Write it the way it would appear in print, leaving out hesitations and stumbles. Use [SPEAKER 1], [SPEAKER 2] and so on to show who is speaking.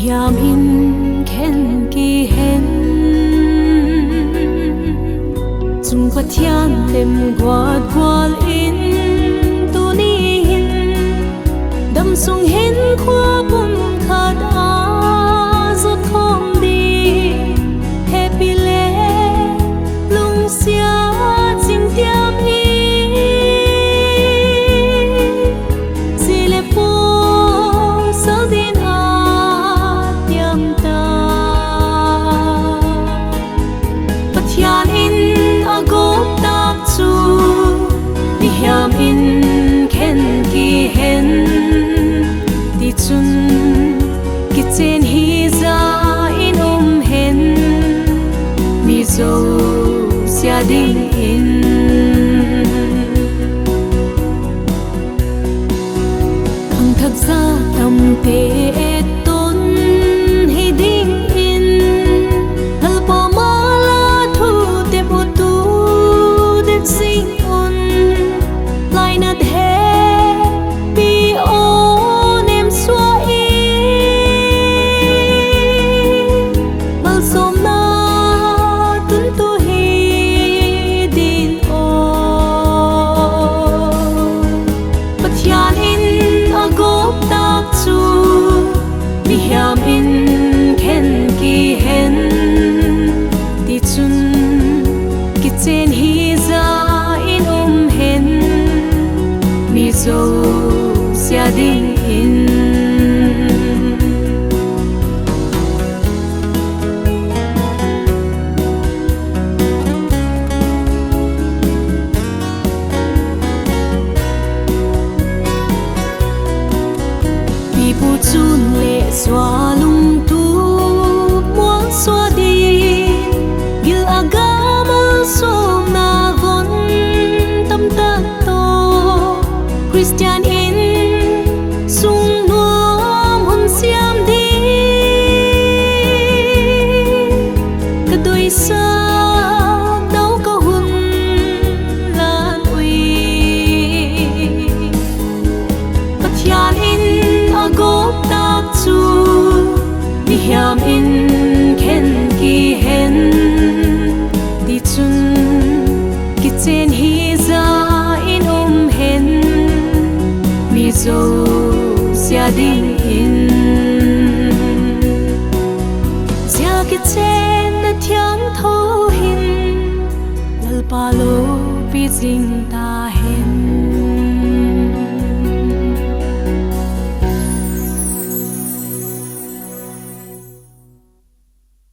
[SPEAKER 1] hiam in khen ki hen chung pathian tem quạt qual in tu ni hin đâm sung hen khoa bum khát a giấc không đi happy le lung xia chim tiam hi si le po sao din a tiam ta pathian in a gop tak chu ni hiam in khen ki hen ti chun ki chen hi za in hen mi zo sia ding in ang thak za tam te et ton hi ding in hal pa mala thu te pu tu de sing on lai na the pi o nem swa i mal som na tun tu hi din o pathian in a gop tak chu mi hiam in khen ki hen ti chun ki chen hi za in hen mi zo sia ding in pi pu chun le xóa lung tu muang xóa đi gil agama som na von tâm ta to Christian in sung nuam hun siam đi ka doi sa đâu có hun lan uy pathian in a gop tak chu mi hiam in khen ki hen ti chun ki chen hi za in hen mi zo sia ding in sia ki chen na thiang tho hin lal pa lo pi jing ta